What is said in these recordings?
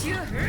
Monsieur!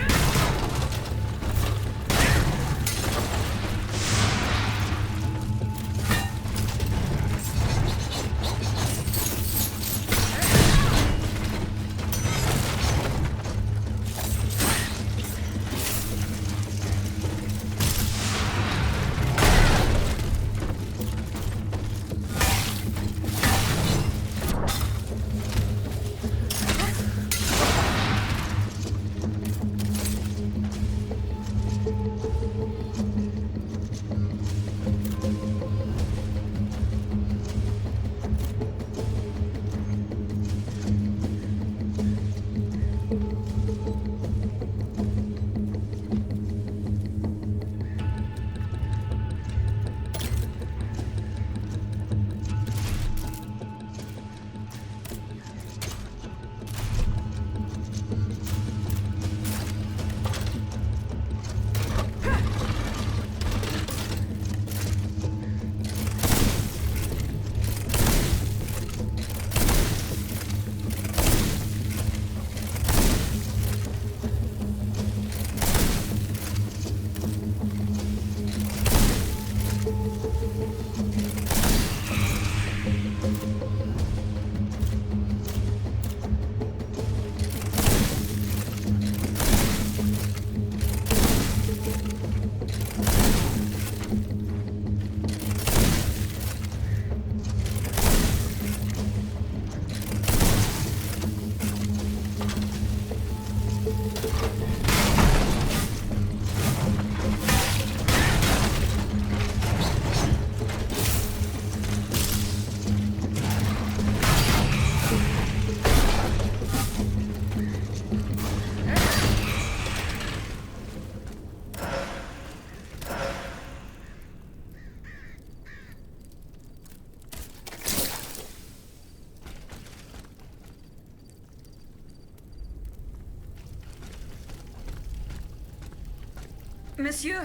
Monsieur!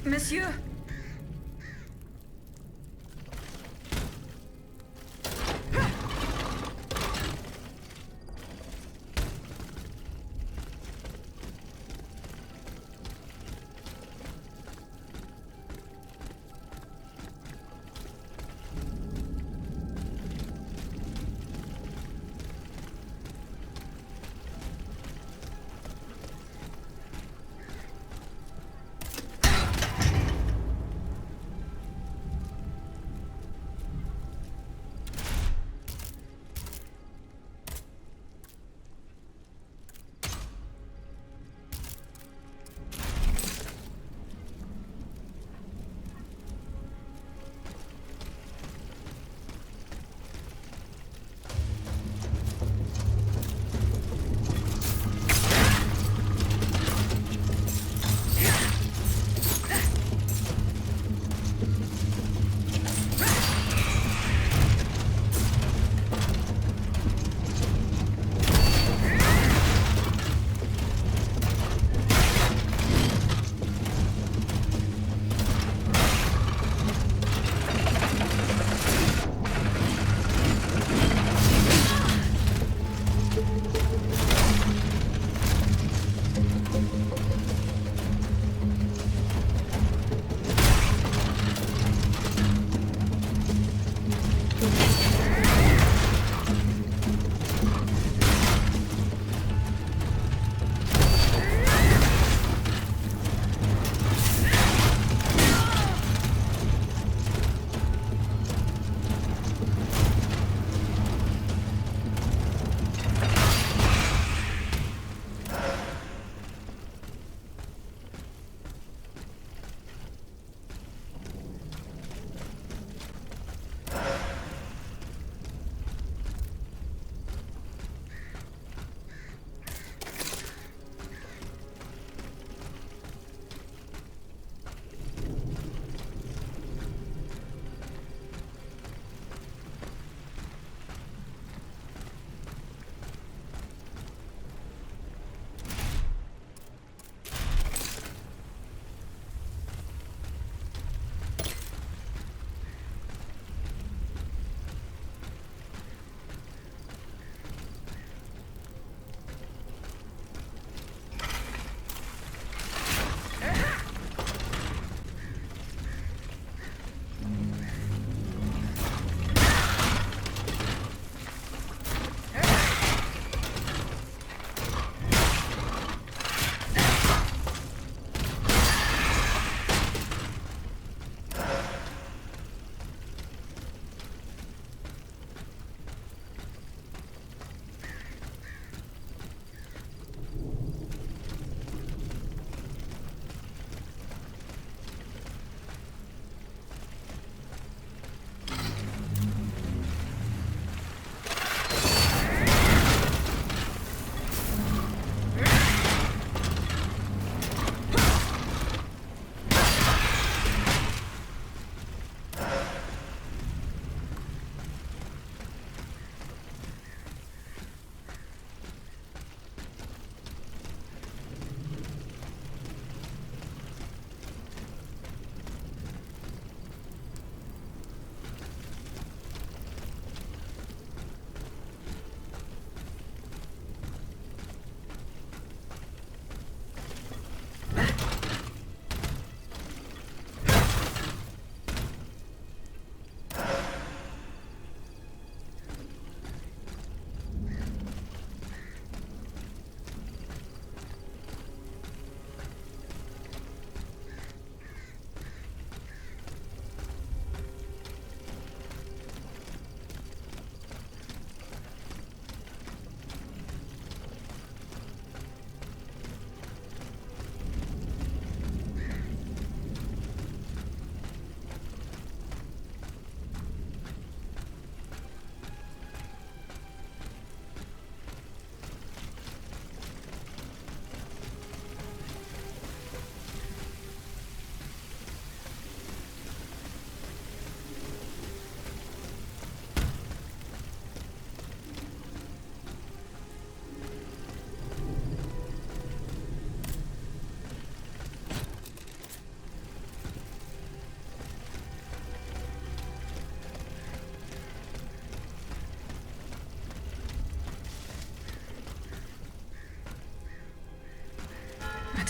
Monsieur!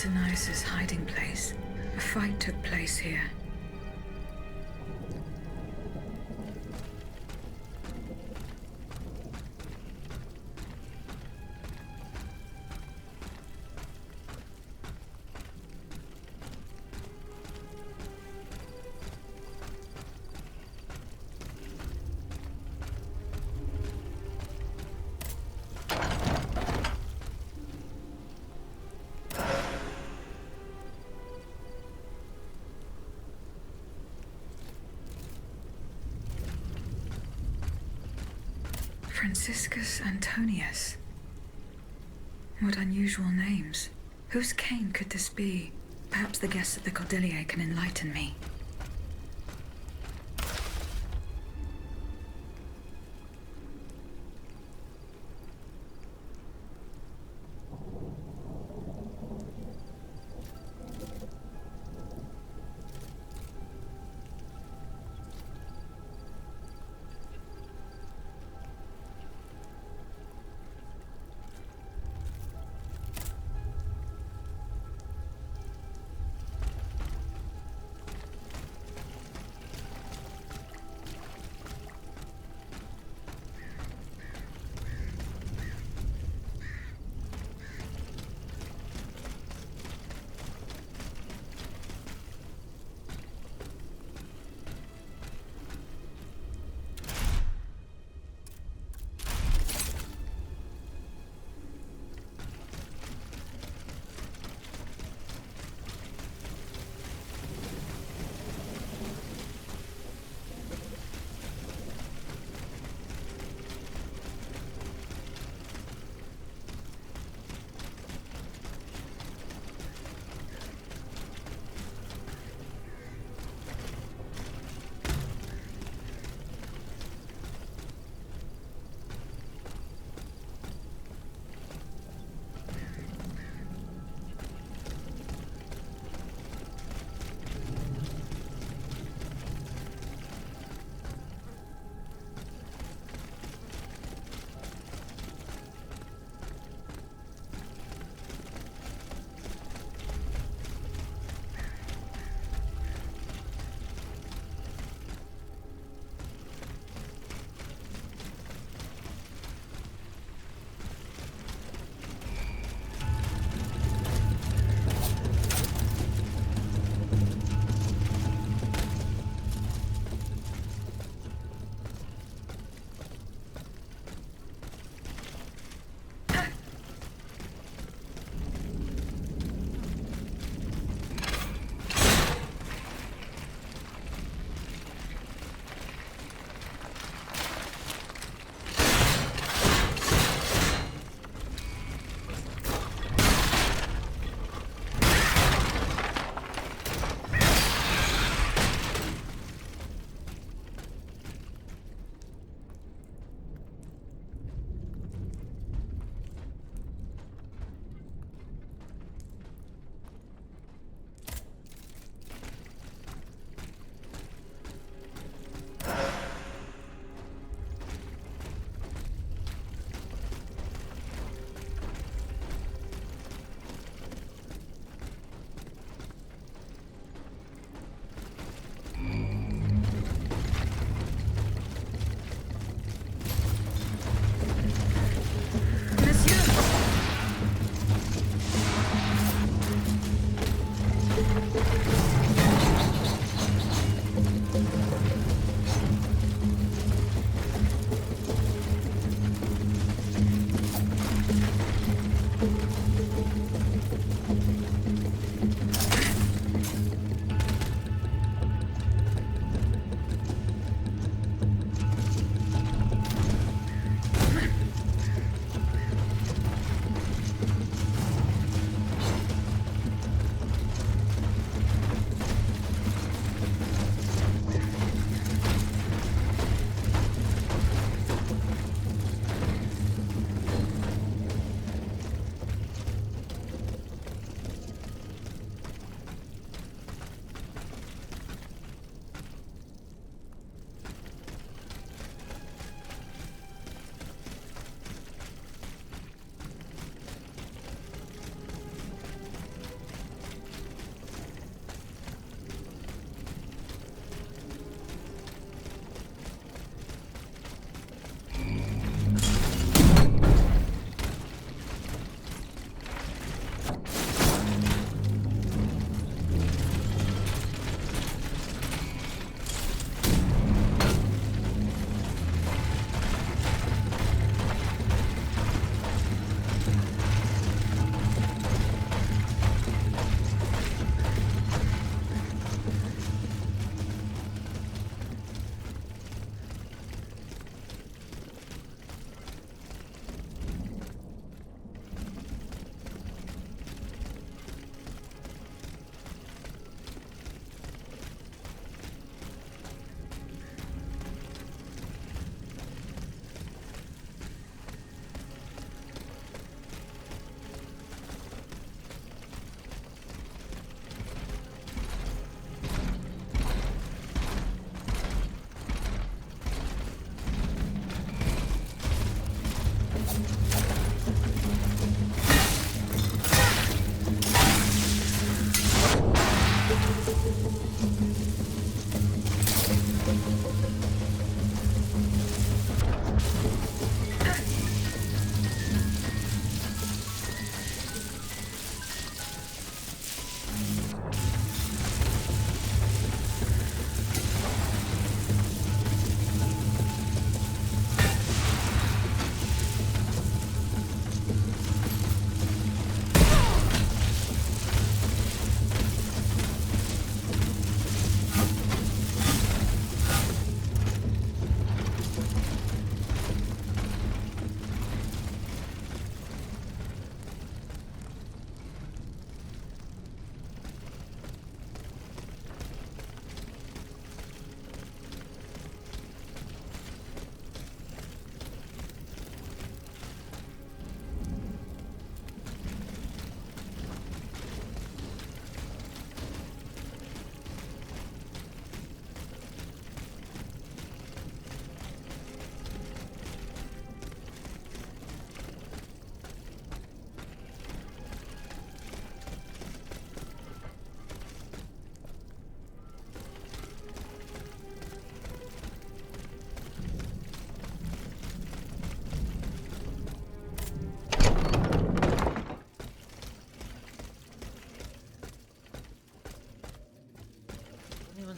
Athénaïs' hiding place. A fight took place here. Franciscus Antonius. What unusual names. Whose cane could this be? Perhaps the guests at the Cordelier can enlighten me.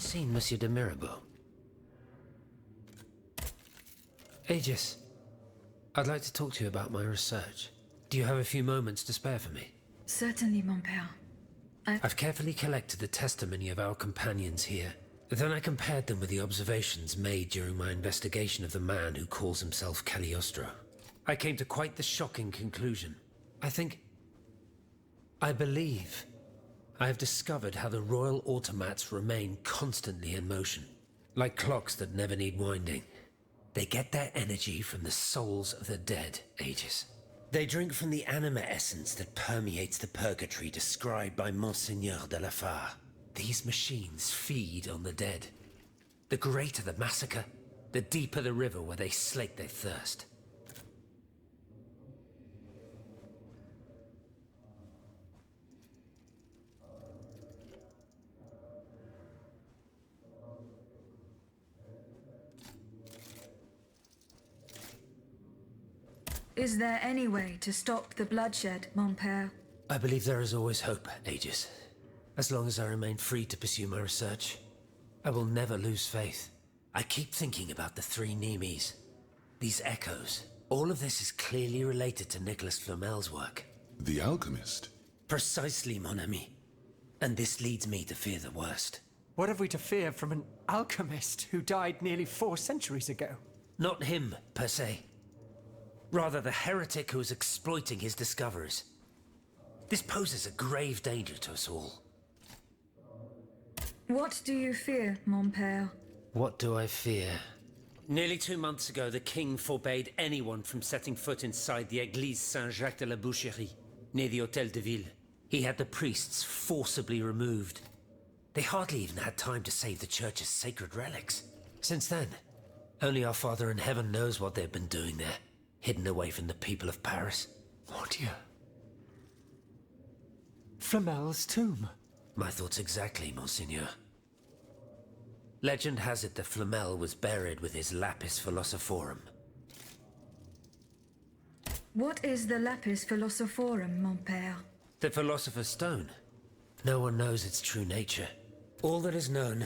seen Monsieur de Mirabeau? Aegis, I'd like to talk to you about my research. Do you have a few moments to spare for me? Certainly, mon père. I've carefully collected the testimony of our companions here. Then I compared them with the observations made during my investigation of the man who calls himself Cagliostro. I came to quite the shocking conclusion. I believe I have discovered how the royal automats remain constantly in motion. Like clocks that never need winding. They get their energy from the souls of the dead, Aegis. They drink from the anima essence that permeates the purgatory described by Monseigneur de la Fare. These machines feed on the dead. The greater the massacre, the deeper the river where they slake their thirst. Is there any way to stop the bloodshed, mon père? I believe there is always hope, Aegis. As long as I remain free to pursue my research, I will never lose faith. I keep thinking about the three Nemes. These echoes. All of this is clearly related to Nicholas Flamel's work. The alchemist? Precisely, mon ami. And this leads me to fear the worst. What have we to fear from an alchemist who died nearly 4 centuries ago? Not him, per se. Rather, the heretic who is exploiting his discoveries. This poses a grave danger to us all. What do you fear, mon père? What do I fear? Nearly 2 months ago, the king forbade anyone from setting foot inside the Église Saint-Jacques de la Boucherie, near the Hôtel de Ville. He had the priests forcibly removed. They hardly even had time to save the church's sacred relics. Since then, only our Father in Heaven knows what they've been doing there, hidden away from the people of Paris. Oh dear. Flamel's tomb. My thoughts exactly, Monseigneur. Legend has it that Flamel was buried with his lapis philosophorum. What is the lapis philosophorum, mon père? The Philosopher's Stone. No one knows its true nature. All that is known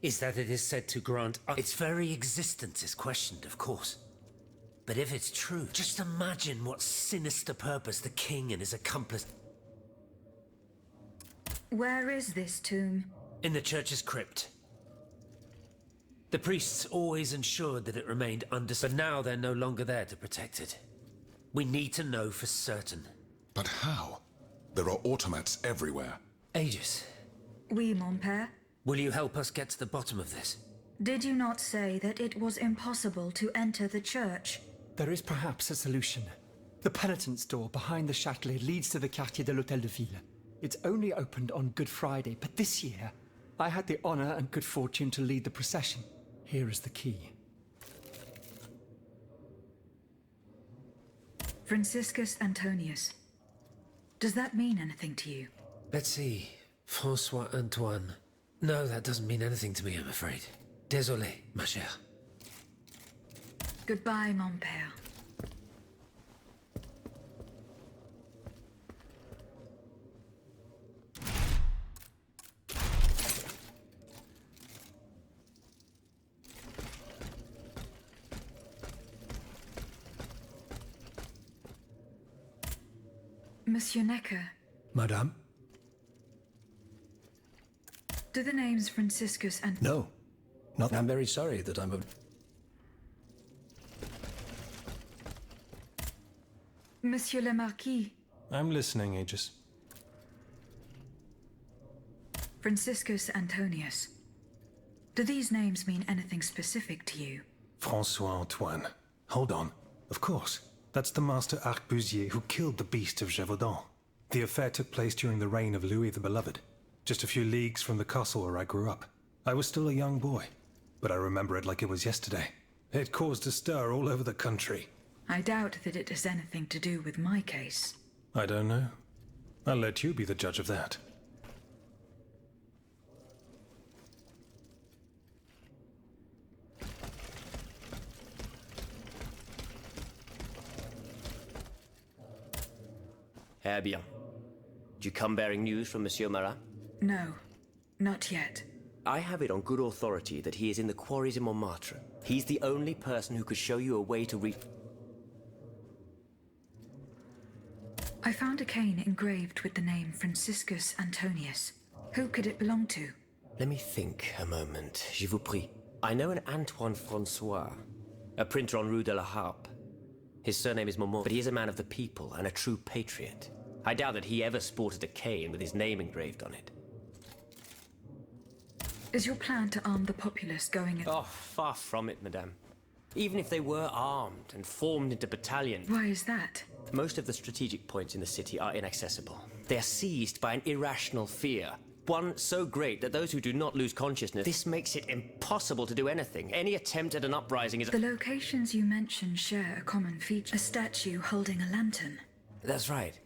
is that it is said to grant... Its very existence is questioned, of course. But if it's true, just imagine what sinister purpose the king and his accomplice... Where is this tomb? In the church's crypt. The priests always ensured that it remained but now they're no longer there to protect it. We need to know for certain. But how? There are automats everywhere. Aegis, Oui, mon père. will you help us get to the bottom of this? Did you not say that it was impossible to enter the church? There is perhaps a solution. The penitent's door behind the Châtelet leads to the Quartier de l'Hôtel de Ville. It's only opened on Good Friday, but this year, I had the honor and good fortune to lead the procession. Here is the key. Franciscus Antonius. Does that mean anything to you? Let's see. François Antoine. No, that doesn't mean anything to me, I'm afraid. Désolé, ma chère. Goodbye, mon père. Monsieur Necker, Madame? do the names Franciscus and... No. Not. I'm very sorry that I'm a... Monsieur le Marquis, I'm listening, Aegis. Franciscus Antonius. Do these names mean anything specific to you? François Antoine. Hold on. Of course. That's the master arquebusier who killed the beast of Gévaudan. The affair took place during the reign of Louis the Beloved, just a few leagues from the castle where I grew up. I was still a young boy, but I remember it like it was yesterday. It caused a stir all over the country. I doubt that it has anything to do with my case. I don't know. I'll let you be the judge of that. Eh bien. Do you come bearing news from Monsieur Marat? No, not yet. I have it on good authority that he is in the quarries in Montmartre. He's the only person who could show you a way to reach... I found a cane engraved with the name Franciscus Antonius. Who could it belong to? Let me think a moment, je vous prie. I know an Antoine Francois, a printer on Rue de la Harpe. His surname is Momont, but he is a man of the people and a true patriot. I doubt that he ever sported a cane with his name engraved on it. Is your plan to arm the populace going... Oh, far from it, madame. Even if they were armed and formed into battalions... Why is that? Most of the strategic points in the city are inaccessible. They are seized by an irrational fear. One so great that those who do not lose consciousness... This makes it impossible to do anything. Any attempt at an uprising is... The locations you mentioned share a common feature. A statue holding a lantern. That's right.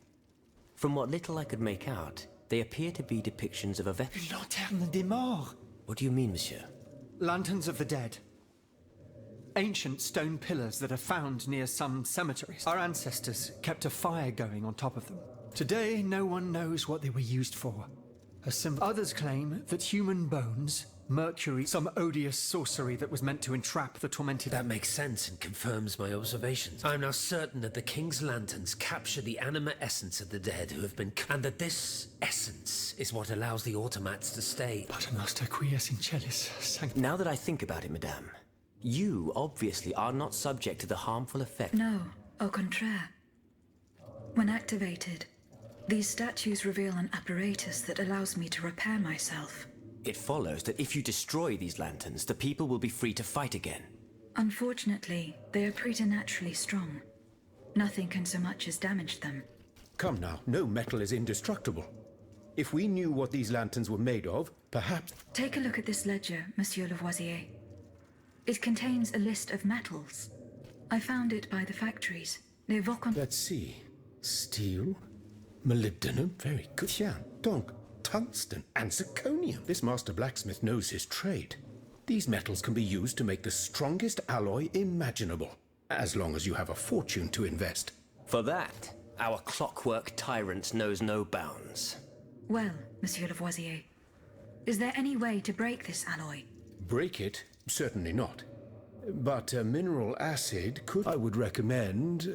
From what little I could make out, they appear to be depictions of a Une lanterne des morts! What do you mean, monsieur? Lanterns of the dead. Ancient stone pillars that are found near some cemeteries. Our ancestors kept a fire going on top of them. Today, no one knows what they were used for. A symbol. Others claim that human bones, mercury, some odious sorcery that was meant to entrap the tormented... That makes sense and confirms my observations. I am now certain that the King's lanterns capture the anima essence of the dead who have been... And that this essence is what allows the automats to stay. Pater noster quies in celis sancti... Now that I think about it, madame, you obviously are not subject to the harmful effect... No, au contraire. When activated, these statues reveal an apparatus that allows me to repair myself. It follows that if you destroy these lanterns, the people will be free to fight again. Unfortunately, they are preternaturally strong. Nothing can so much as damage them. Come now, no metal is indestructible. If we knew what these lanterns were made of, perhaps... Take a look at this ledger, Monsieur Lavoisier. It contains a list of metals. I found it by the factories. They evoke on... Let's see. Steel, molybdenum, very good. Tiens, donc, tungsten and zirconium. This master blacksmith knows his trade. These metals can be used to make the strongest alloy imaginable, as long as you have a fortune to invest. For that, our clockwork tyrant knows no bounds. Well, Monsieur Lavoisier, is there any way to break this alloy? Break it? Certainly not. But mineral acid could... I would recommend...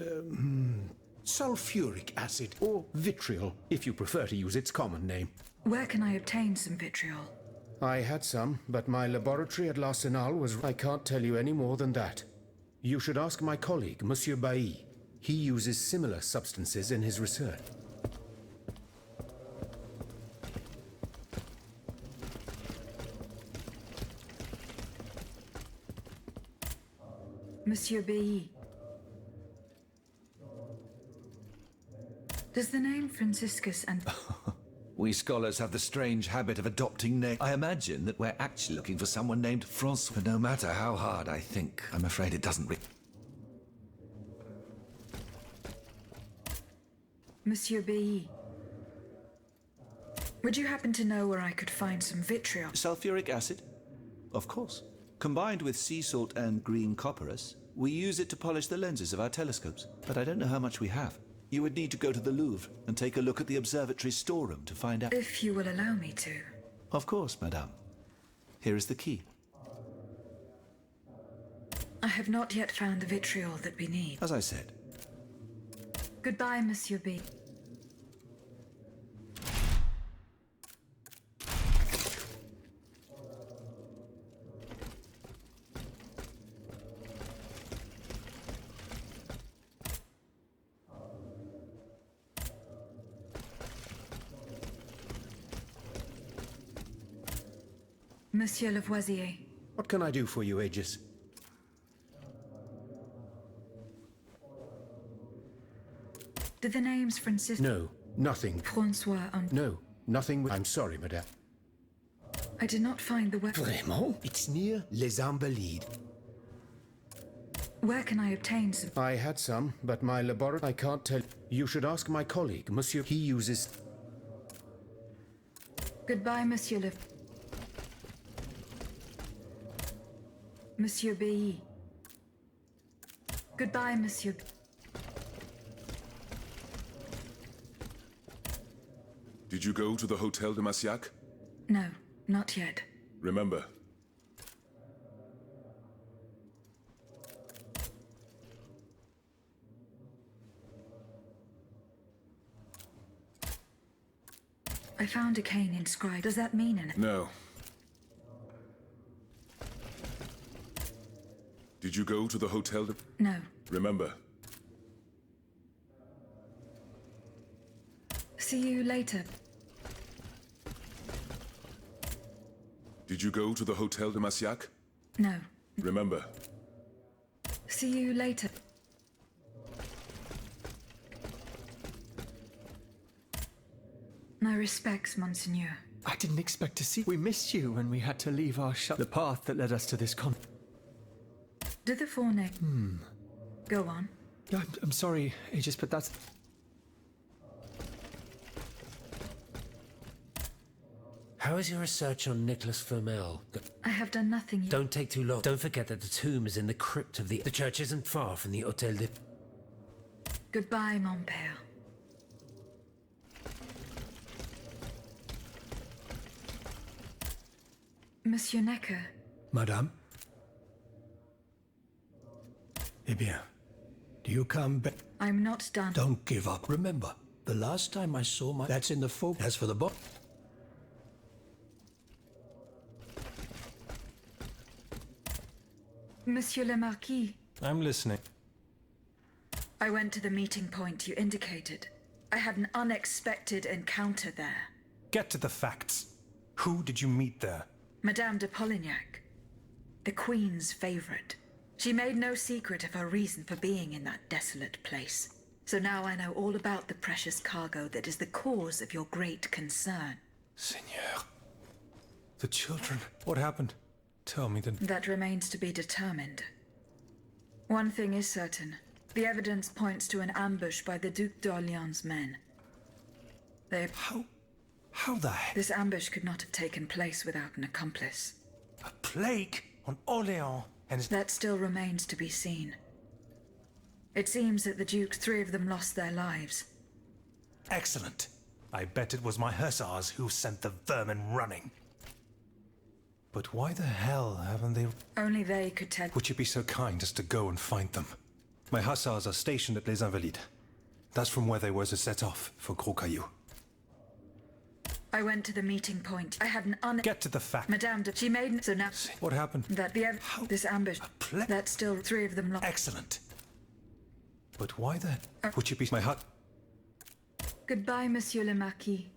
sulfuric acid, or vitriol, if you prefer to use its common name. Where can I obtain some vitriol? I had some, but my laboratory at l'Arsenal was... I can't tell you any more than that. You should ask my colleague, Monsieur Bailly. He uses similar substances in his research. Monsieur Bailly. Does the name Franciscus and... We scholars have the strange habit of adopting names. I imagine that we're actually looking for someone named Francois. But no matter how hard I think, I'm afraid it doesn't Monsieur Bailly. Would you happen to know where I could find some vitriol? Sulfuric acid? Of course. Combined with sea salt and green copperas, we use it to polish the lenses of our telescopes. But I don't know how much we have. You would need to go to the Louvre and take a look at the observatory storeroom to find out. If you will allow me to. Of course, madame. Here is the key. I have not yet found the vitriol that we need. As I said. Goodbye, Monsieur B. Monsieur Lavoisier. What can I do for you, Aegis? Did the names Francis... No, nothing. Francois and... No, nothing. I'm sorry, madame. I did not find the... Vraiment? It's near Les Invalides. Where can I obtain some... I had some, but my laboratory... I can't tell... You should ask my colleague, Monsieur... He uses... Goodbye, Monsieur Le... Monsieur B. Goodbye, Monsieur... Did you go to the Hotel de Massiac? No, not yet. Remember, I found a cane inscribed. Does that mean anything? no. Did you go to the hotel? No. Remember, See you later. did you go to the Hotel de Massiac? No. Remember, See you later. My respects, Monseigneur. I didn't expect to see. We missed you when we had to leave our the path that led us to this con. Do the four names. Go on. Yeah, I'm sorry, Aegis, but that's. How is your research on Nicholas Flamel? I have done nothing yet. Don't take too long. Don't forget that the tomb is in the crypt of the... The church isn't far from the Hôtel de... Goodbye, mon père. Monsieur Necker, Madame? Eh bien, do you come back? I'm not done. Don't give up. Remember, the last time I saw my... That's in the folk. As for the book... Monsieur le Marquis, I'm listening. I went to the meeting point you indicated. I had an unexpected encounter there. Get to the facts. Who did you meet there? Madame de Polignac, the Queen's favorite. She made no secret of her reason for being in that desolate place. So now I know all about the precious cargo that is the cause of your great concern. Seigneur. The children. What happened? Tell me then. That remains to be determined. One thing is certain. The evidence points to an ambush by the Duc d'Orléans' men. They... How the heck? This ambush could not have taken place without an accomplice. A plague on Orléans and... That still remains to be seen. It seems that the Dukes, 3 of them lost their lives. Excellent. I bet it was my hussars who sent the vermin running. But why the hell haven't they... Only they could tell... Would you be so kind as to go and find them? My hussars are stationed at Les Invalides. That's from where they were to set off for Gros Caillou. I went to the meeting point. I had an Get to the fact. Madame de... She made... So now... What happened? That the... This ambush... That still 3 of them lost... Excellent. But why the... Would you be my hut... Goodbye, Monsieur le Marquis.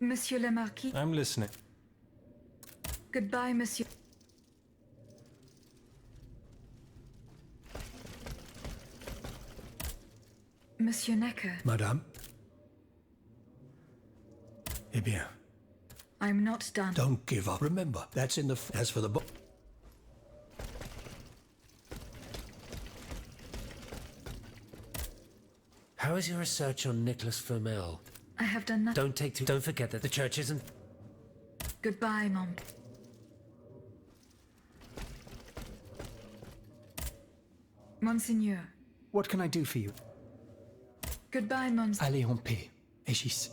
Monsieur le Marquis. I'm listening. Goodbye, Monsieur. Monsieur Necker. Madame? Eh bien, I'm not done. don't give up. Remember, that's in the... As for the book... How is your research on Nicholas Flamel? I have done nothing. Don't forget that the church isn't... Goodbye, Mom. Monseigneur. What can I do for you? Goodbye, Monseigneur. Allez en paix, Aegis.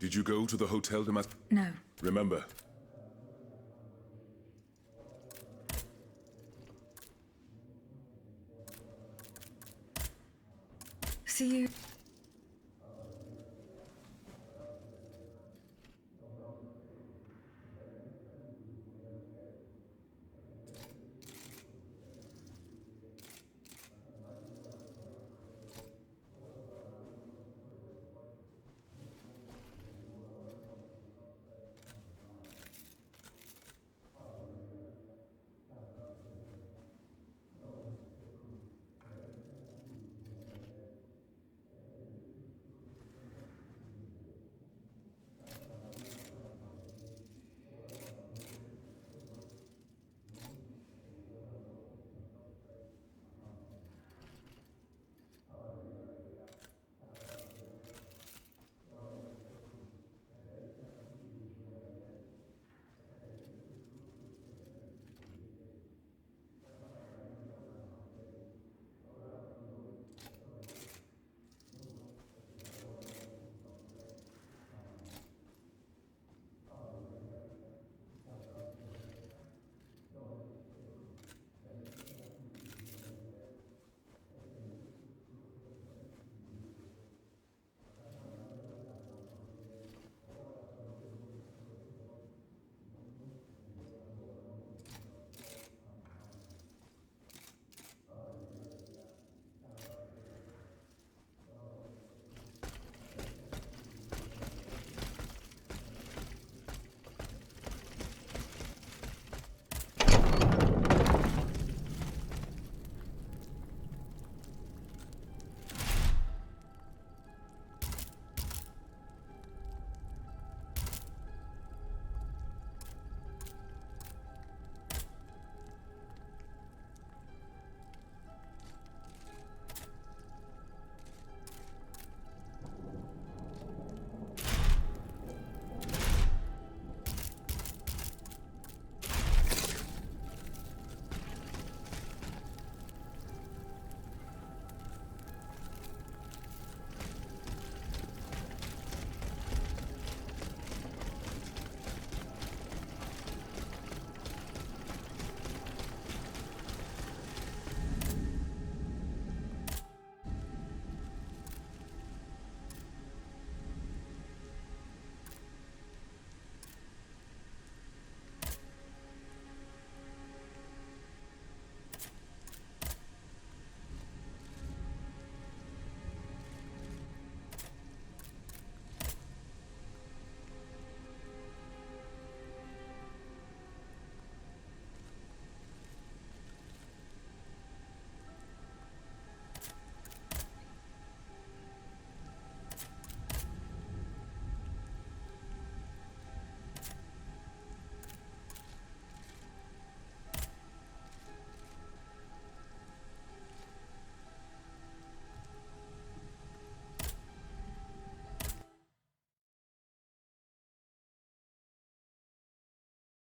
Did you go to the Hotel de No. Remember, See you.